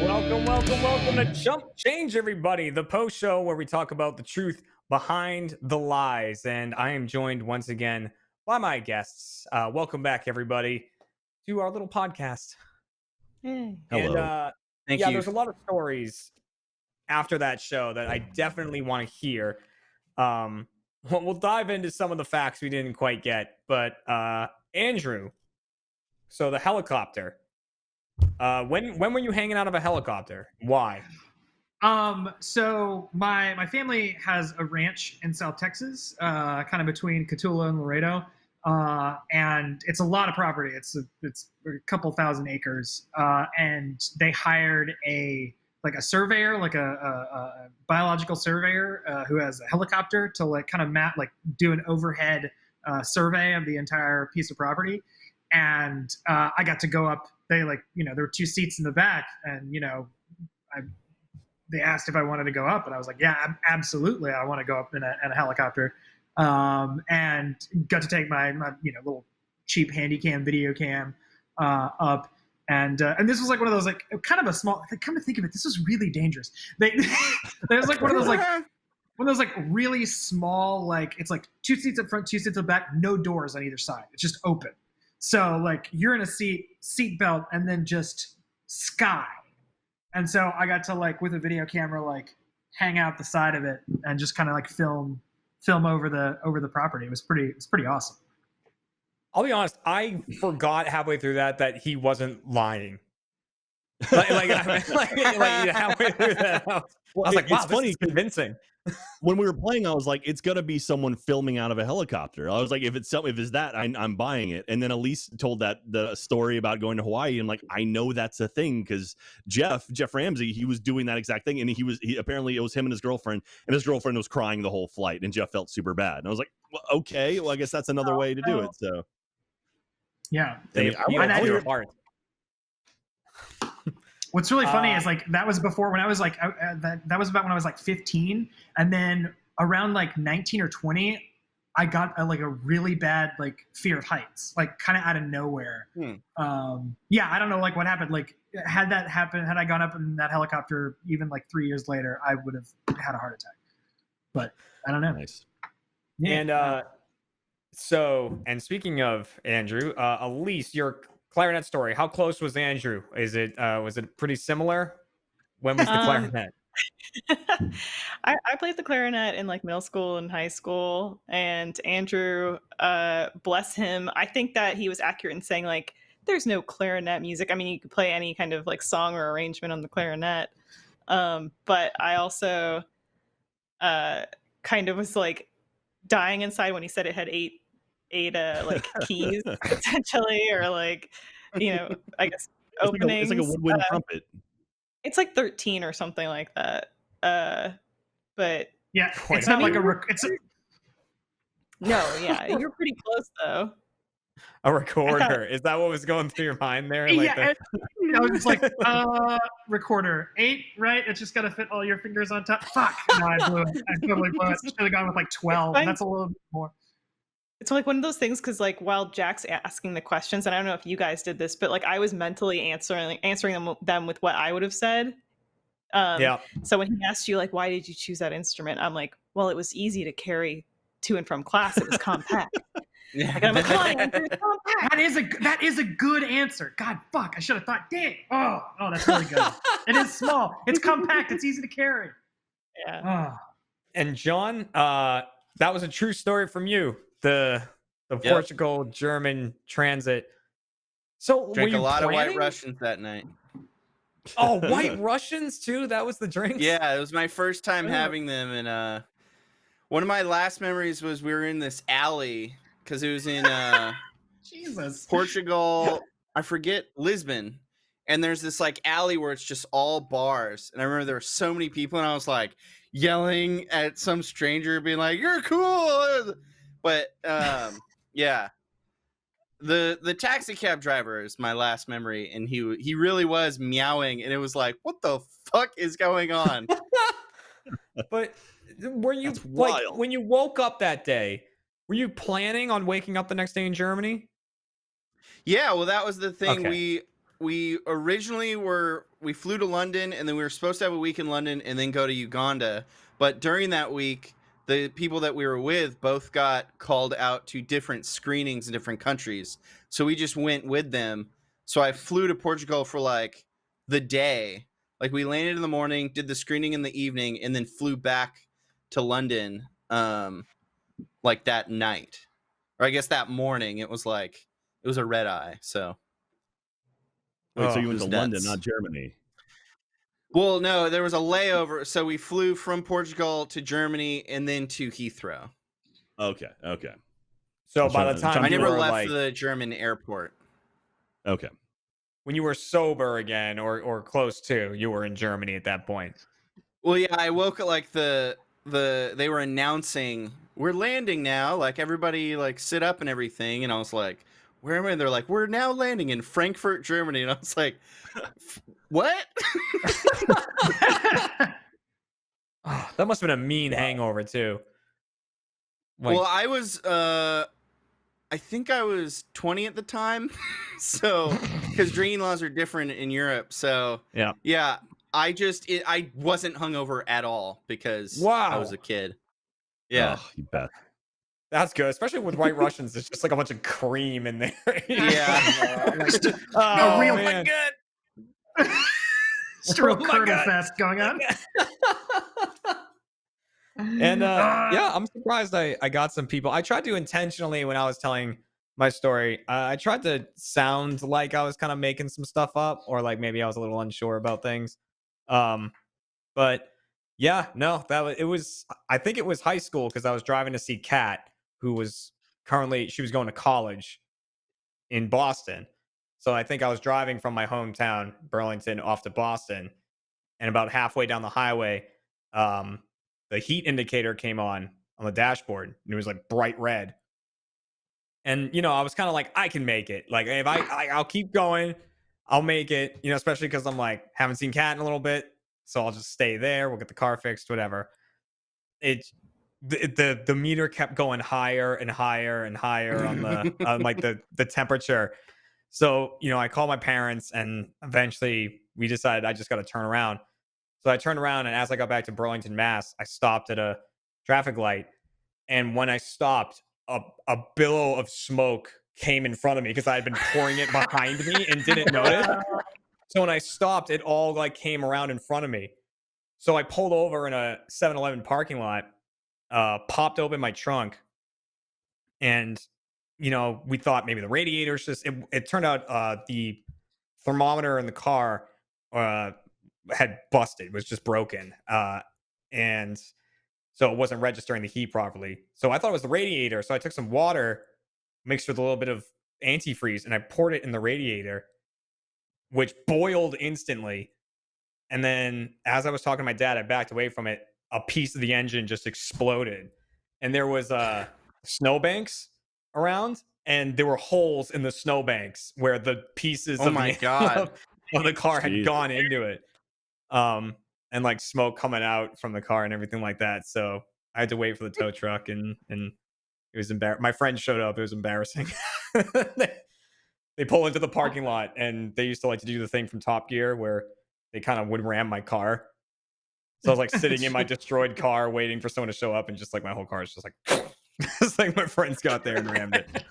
Welcome to Chump Change, everybody, the post show where we talk about the truth behind the lies. And I am joined once again by my guests. Welcome back, everybody, to our little podcast. Hey. And Hello. Thank yeah, you. there's a lot of stories after that show that I definitely want to hear. We'll dive into some of the facts we didn't quite get, but Andrew, so the helicopter. When were you hanging out of a helicopter? Why? So my family has a ranch in South Texas, kind of between Cotulla and Laredo, and it's a lot of property. It's a couple thousand acres, and they hired a surveyor, like a biological surveyor, who has a helicopter to do an overhead survey of the entire piece of property. And I got to go up. There were two seats in the back, and they asked if I wanted to go up, and I was like, yeah, absolutely, I want to go up in a helicopter. And got to take my little cheap handy cam video cam up. And this was like one of those, like, kind of a small, come to think of it, this was really dangerous. There's like one of those like really small, like, it's like two seats up front, two seats up back, no doors on either side. It's just open. So like you're in a seat belt, and then just sky. And so I got to, like, with a video camera, like, hang out the side of it and just kind of like film over the property. It was pretty awesome. I'll be honest, I forgot halfway through that he wasn't lying. Halfway through that, I was like, wow, it's funny. This is convincing. When we were playing, I was like, it's gonna be someone filming out of a helicopter. I was like, if it's that, I'm buying it. And then Elise told the story about going to Hawaii, and like, I know that's a thing because Jeff Ramsey, he was doing that exact thing, and he apparently, it was him and his girlfriend was crying the whole flight, and Jeff felt super bad. And I was like, well, okay, well, I guess that's another way to do it. So yeah, your heart. What's really funny is, like, that was before, when I was like, that was about when I was like 15, and then around like 19 or 20, I got a really bad, like, fear of heights, like, kind of out of nowhere. Yeah, I don't know, like, what happened. Like, had that happened, had I gone up in that helicopter even like 3 years later, I would have had a heart attack. But I don't know. nice. Yeah. And speaking of Andrew, Elise, your clarinet story, how close was Andrew? Was it pretty similar? When was the clarinet? I played the clarinet in, like, middle school and high school, and Andrew, bless him, I think that he was accurate in saying, like, there's no clarinet music. I mean, you could play any kind of, like, song or arrangement on the clarinet, but I also kind of was, like, dying inside when he said it had eight like keys potentially, or, like, I guess openings. It's like a woodwind trumpet. It's like 13 or something like that. But yeah, it's not like no, yeah, you're pretty close though. A recorder. Is that what was going through your mind there? Like, yeah, I was just like, recorder 8, right? It's just got to fit all your fingers on top. Fuck, no, I blew it. I totally blew it. Should have gone with like 12. That's a little bit more. It's like one of those things, because, like, while Jack's asking the questions, and I don't know if you guys did this, but, like, I was mentally answering them with what I would have said. yeah. So when he asked you, like, why did you choose that instrument? I'm like, well, it was easy to carry to and from class. It was compact. Like, I'm like, come on, Andrew, it's compact. That is a good answer. God, fuck, I should have thought. Dang. Oh, that's really good. It is small. It's compact. It's easy to carry. Yeah. Oh. And John, that was a true story from you. The Portugal German transit. So Drank were a you lot planning? of White Russians that night. Oh, White Russians too? That was the drink? Yeah, it was my first time having them, and one of my last memories was we were in this alley because it was in Jesus. Portugal. I forget, Lisbon, and there's this, like, alley where it's just all bars, and I remember there were so many people, and I was like yelling at some stranger, being like, "You're cool." But yeah, the taxi cab driver is my last memory, and he really was meowing, and it was like, what the fuck is going on? But were you, That's like, wild. when you woke up that day, were you planning on waking up the next day in Germany? Yeah, well, that was the thing. Okay. we originally we flew to London, and then we were supposed to have a week in London and then go to Uganda. But during that week, the people that we were with both got called out to different screenings in different countries. So we just went with them. So I flew to Portugal for like the day. Like we landed in the morning, did the screening in the evening, and then flew back to London like that night. Or I guess that morning. It was a red eye. So Wait, so Oh, you went to it was London, nuts. not Germany? Well, no, there was a layover. So we flew from Portugal to Germany and then to Heathrow. Okay. So I'm by trying the to- time I you never were left like the German airport. Okay. when you were sober again or close to, you were in Germany at that point. Well, yeah, I woke up like they were announcing we're landing now, like everybody like sit up and everything, and I was like, where am I? And they're like, we're now landing in Frankfurt, Germany, and I was like, what? Oh, that must have been a mean hangover too. Like, Well, I was I think I was 20 at the time. So because drinking laws are different in Europe. So yeah, I wasn't hungover at all because I was Wow. a kid. Yeah. Oh, you bet. that's good, especially with White Russians. There's just like a bunch of cream in there. Yeah. Oh, real man. Just a real Oh my Colonel God. fest going on. And yeah, I'm surprised I got some people. I tried to intentionally, when I was telling my story, I tried to sound like I was kind of making some stuff up, or like maybe I was a little unsure about things. But yeah, no, it was I think it was high school because I was driving to see Kat, who was she was going to college in Boston. So I think I was driving from my hometown, Burlington, off to Boston, and about halfway down the highway, the heat indicator came on the dashboard, and it was like bright red. And I was kind of like, I can make it. Like if I'll keep going, I'll make it. Especially because I'm like haven't seen Kat in a little bit, so I'll just stay there. We'll get the car fixed, whatever. The meter kept going higher and higher and higher on the on like the temperature. So I called my parents, and eventually we decided I just got to turn around. So I turned around, and as I got back to Burlington, Mass, I stopped at a traffic light. And when I stopped, a billow of smoke came in front of me because I had been pouring it behind me and didn't notice. So when I stopped, it all like came around in front of me. So I pulled over in a 7-Eleven parking lot, popped open my trunk, and we thought maybe the radiator's just. It turned out the thermometer in the car had busted, was just broken, and so it wasn't registering the heat properly. So I thought it was the radiator. So I took some water mixed with a little bit of antifreeze, and I poured it in the radiator, which boiled instantly. And then as I was talking to my dad, I backed away from it. A piece of the engine just exploded. And there was snowbanks around, and there were holes in the snowbanks where the pieces Oh of my the God. of the car had Jeez. gone into it. And like smoke coming out from the car and everything like that. So I had to wait for the tow truck, and it was embarrassing. My friend showed up. It was embarrassing. They pull into the parking lot, and they used to like to do the thing from Top Gear where they kind of would ram my car. So I was like sitting in my destroyed car waiting for someone to show up, and just like my whole car is just like it's like my friends got there and rammed it.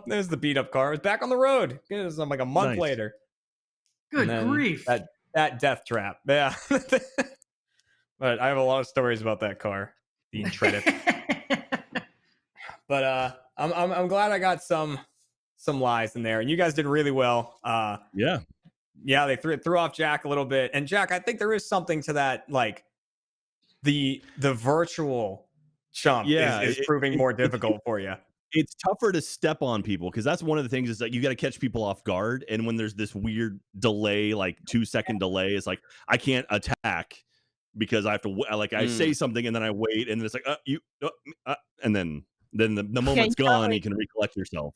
There's the beat up car. It was back on the road. It was like a month Nice. later. Good And then grief. That death trap. Yeah. But I have a lot of stories about that car, the Intrepid. But I'm glad I got some lies in there, and you guys did really well. Yeah. Yeah, they threw off Jack a little bit, and Jack, I think there is something to that, like the virtual Chump is proving more difficult for you. It's tougher to step on people because that's one of the things is that you got to catch people off guard. And when there's this weird delay, like 2-second delay, it's like I can't attack because I have to I say something and then I wait, and then it's like and then the moment's gone. You can recollect yourself.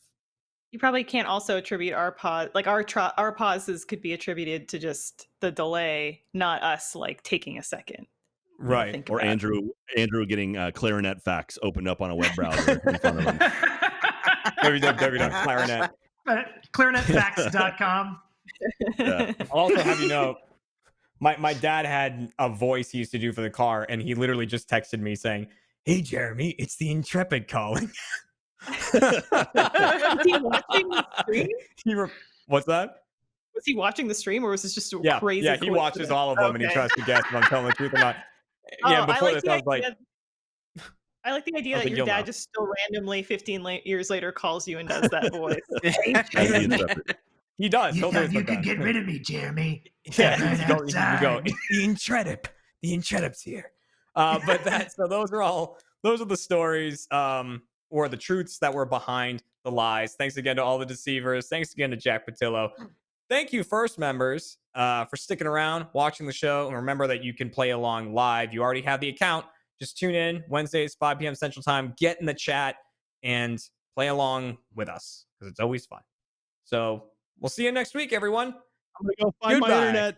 You probably can't also attribute our pause, like our pauses could be attributed to just the delay, not us like taking a second. Right. Think Or about. Andrew getting clarinet facts opened up on a web browser in front of him. www.clarinet. Clarinetfacts.com. Yeah. I'll also have you know, my dad had a voice he used to do for the car, and he literally just texted me saying, "Hey Jeremy, it's the Intrepid calling." Was he watching the stream? What's that? Was he watching the stream, or was this just a Yeah, crazy? yeah, he watches coincidence? all of them, and he Okay. tries to guess if I'm telling the truth or not. Yeah, Oh, before this, I was like, I like the idea I that think your you'll dad know. just still randomly 15 years later calls you and does that voice. Hey, As the Jeremy, Intrepid. he does. you He'll do thought it you could sometimes. get rid of me, Jeremy. Yeah, Right you go, outside. "It's the Intrepid. The Intrepid's here." But so those are the stories, or the truths that were behind the lies. Thanks again to all the deceivers. Thanks again to Jack Patillo. Thank you, first members, for sticking around, watching the show. And remember that you can play along live. You already have the account. Just tune in Wednesdays, 5 p.m. Central Time. Get in the chat and play along with us because it's always fun. So we'll see you next week, everyone. I'm gonna go find my Goodbye. internet.